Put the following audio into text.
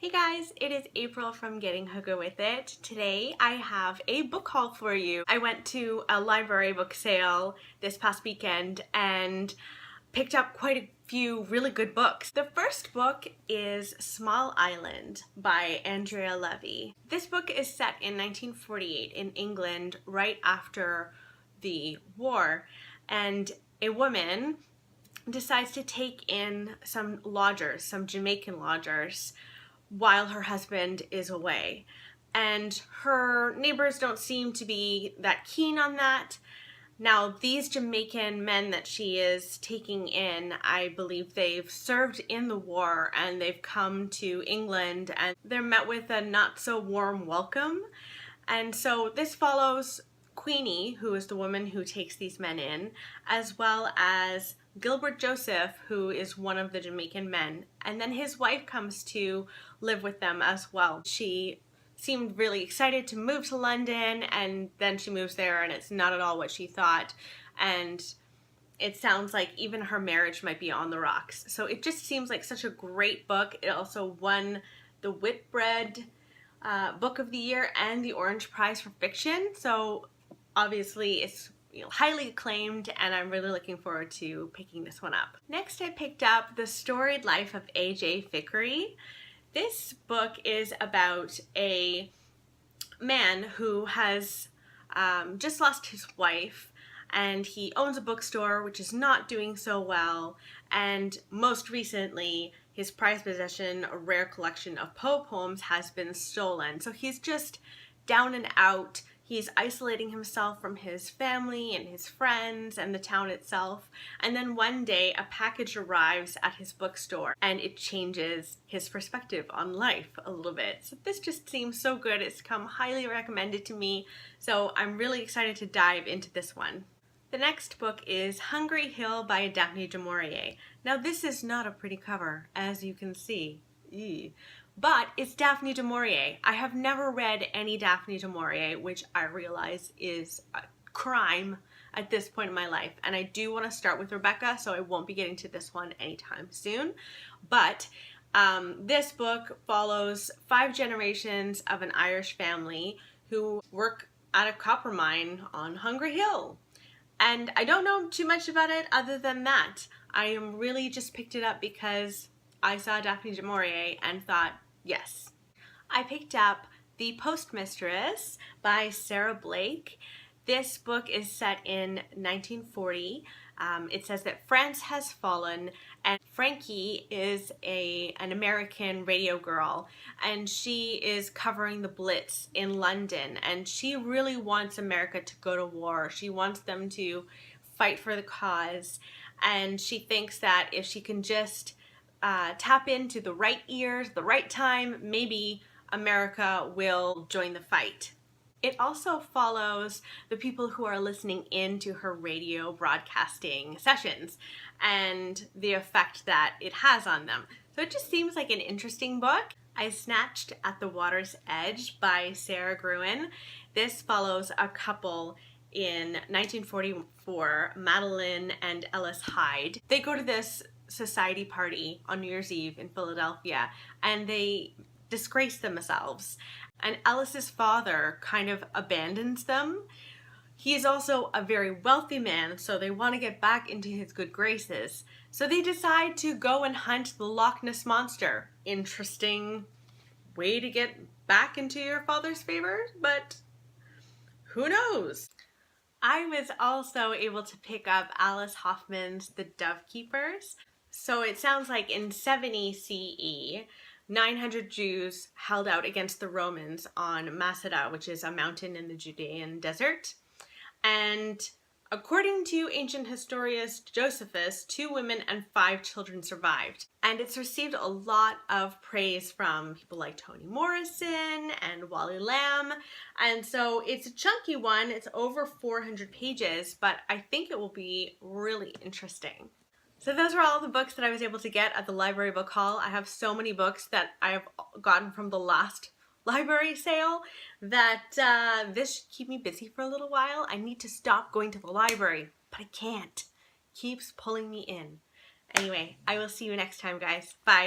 Hey guys, it is April from Getting Hooga With It. Today I have a book haul for you. I went to a library book sale this past weekend and picked up quite a few really good books. The first book is Small Island by Andrea Levy. This book is set in 1948 in England right after the war, and a woman decides to take in some lodgers, some Jamaican lodgers, while her husband is away. And her neighbors don't seem to be that keen on that. Now, these Jamaican men that she is taking in, I believe they've served in the war and they've come to England and they're met with a not so warm welcome. And so this follows Queenie, who is the woman who takes these men in, as well as Gilbert Joseph, who is one of the Jamaican men, and then his wife comes to live with them as well. She seemed really excited to move to London, and then she moves there and it's not at all what she thought, and it sounds like even her marriage might be on the rocks. So it just seems like such a great book. It also won the Whitbread Book of the Year and the Orange Prize for Fiction, so obviously it's highly acclaimed, and I'm really looking forward to picking this one up. Next, I picked up The Storied Life of A.J. Fikry. This book is about a man who has just lost his wife, and he owns a bookstore which is not doing so well, and most recently his prized possession, a rare collection of Poe poems, has been stolen. So he's just down and out. He's isolating himself from his family and his friends and the town itself. And then one day a package arrives at his bookstore and it changes his perspective on life a little bit. So this just seems so good. It's come highly recommended to me. So I'm really excited to dive into this one. The next book is Hungry Hill by Daphne du Maurier. Now this is not a pretty cover, as you can see. Ew. But it's Daphne du Maurier. I have never read any Daphne du Maurier, which I realize is a crime at this point in my life. And I do want to start with Rebecca, so I won't be getting to this one anytime soon. But this book follows 5 generations of an Irish family who work at a copper mine on Hungry Hill. And I don't know too much about it other than that. I am really just picked it up because I saw Daphne du Maurier and thought, yes. I picked up The Postmistress by Sara Blake. This book is set in 1940. It says that France has fallen, and Frankie is an American radio girl, and she is covering the Blitz in London, and she really wants America to go to war. She wants them to fight for the cause, and she thinks that if she can just tap into the right ears, the right time, maybe America will join the fight. It also follows the people who are listening in to her radio broadcasting sessions and the effect that it has on them. So it just seems like an interesting book. I snatched At the Water's Edge by Sara Gruen. This follows a couple in 1944, Madeline and Ellis Hyde. They go to this society party on New Year's Eve in Philadelphia and they disgrace themselves, and Ellis's father kind of abandons them. He is also a very wealthy man, so they want to get back into his good graces, so they decide to go and hunt the Loch Ness Monster. Interesting way to get back into your father's favor, but who knows? I was also able to pick up Alice Hoffman's The Dovekeepers. So it sounds like in 70 CE, 900 Jews held out against the Romans on Masada, which is a mountain in the Judean desert. And according to ancient historian Josephus, 2 women and 5 children survived. And it's received a lot of praise from people like Toni Morrison and Wally Lamb. And so it's a chunky one. It's over 400 pages, but I think it will be really interesting. So those were all the books that I was able to get at the library book haul. I have so many books that I have gotten from the last library sale that this should keep me busy for a little while. I need to stop going to the library, but I can't. Keeps pulling me in. Anyway, I will see you next time, guys. Bye.